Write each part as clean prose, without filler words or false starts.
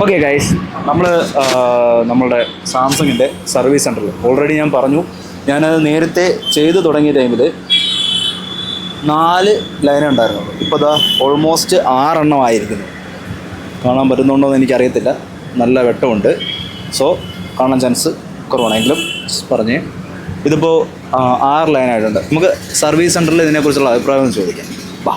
Okay guys, നമ്മളുടെ സാംസങ്ങിൻ്റെ service സെൻറ്ററിൽ ഓൾറെഡി ഞാൻ പറഞ്ഞു, ഞാനത് നേരത്തെ ചെയ്തു തുടങ്ങിയ ടൈമിൽ 4 ലൈനേ ഉണ്ടായിരുന്നുള്ളൂ. ഇപ്പോൾ ദാ ഓൾമോസ്റ്റ് 6 എണ്ണം ആയിരിക്കുന്നു. കാണാൻ പറ്റുന്നുണ്ടോ എന്ന് എനിക്കറിയത്തില്ല, നല്ല വെട്ടമുണ്ട്. സോ കാണാൻ ചാൻസ് കുറവാണെങ്കിലും പറഞ്ഞേ, ഇതിപ്പോൾ 6 ലൈനായിട്ടുണ്ട്. നമുക്ക് സർവീസ് സെൻറ്ററിൽ ഇതിനെക്കുറിച്ചുള്ള അഭിപ്രായം ചോദിക്കാം. വാ.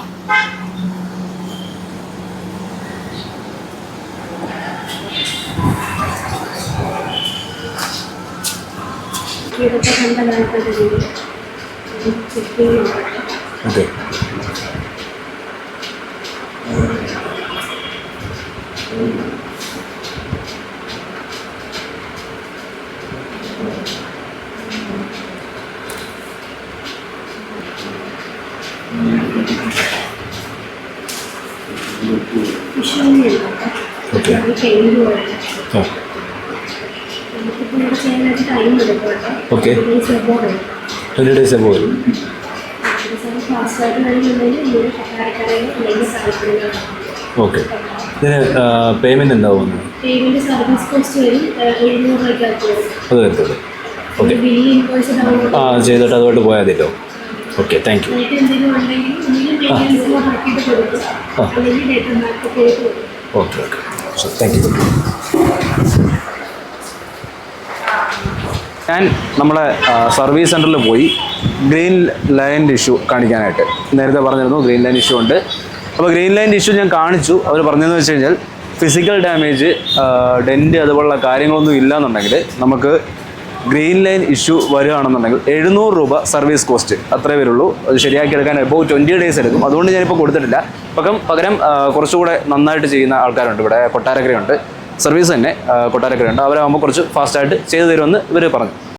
Okay, okay, 20 days ago. Okay, ഇതിന് പേയ്മെൻറ്റ് എന്താവുന്നു? അത് വരത്തുള്ളൂ. ഓക്കെ, ചെയ്തിട്ട് അതുകൊണ്ട് പോയാൽ മതിയല്ലോ. Okay, thank you. Okay okay, thank you. ഞാൻ നമ്മളെ സർവീസ് സെൻറ്ററിൽ പോയി ഗ്രീൻ ലൈൻ ഇഷ്യൂ കാണിക്കാനായിട്ട്. നേരത്തെ പറഞ്ഞിരുന്നു ഗ്രീൻ ലൈൻ ഇഷ്യൂ ഉണ്ട്. അപ്പോൾ ഗ്രീൻ ലൈൻ ഇഷ്യൂ ഞാൻ കാണിച്ചു. അവർ പറഞ്ഞതെന്ന് വെച്ച് കഴിഞ്ഞാൽ ഫിസിക്കൽ ഡാമേജ്, ഡെൻറ്റ് അതുപോലുള്ള കാര്യങ്ങളൊന്നും ഇല്ലയെന്നുണ്ടെങ്കിൽ നമുക്ക് ഗ്രീൻ ലൈൻ ഇഷ്യൂ വരികയാണെന്നുണ്ടെങ്കിൽ 700 രൂപ സർവീസ് കോസ്റ്റ്, അത്രേ വരുള്ളൂ. അത് ശരിയാക്കി എടുക്കാൻ ഇപ്പോൾ 20 days എടുക്കും. അതുകൊണ്ട് ഞാനിപ്പോൾ കൊടുത്തിട്ടില്ല. പകരം കുറച്ചുകൂടെ നന്നായിട്ട് ചെയ്യുന്ന ആൾക്കാരുണ്ട് ഇവിടെ. കൊട്ടാരക്കരയുണ്ട് സർവീസ് തന്നെ, കൊട്ടാരക്കരയുണ്ട്. അവരാകുമ്പോൾ കുറച്ച് ഫാസ്റ്റായിട്ട് ചെയ്തു തരുമെന്ന് ഇവർ പറഞ്ഞു.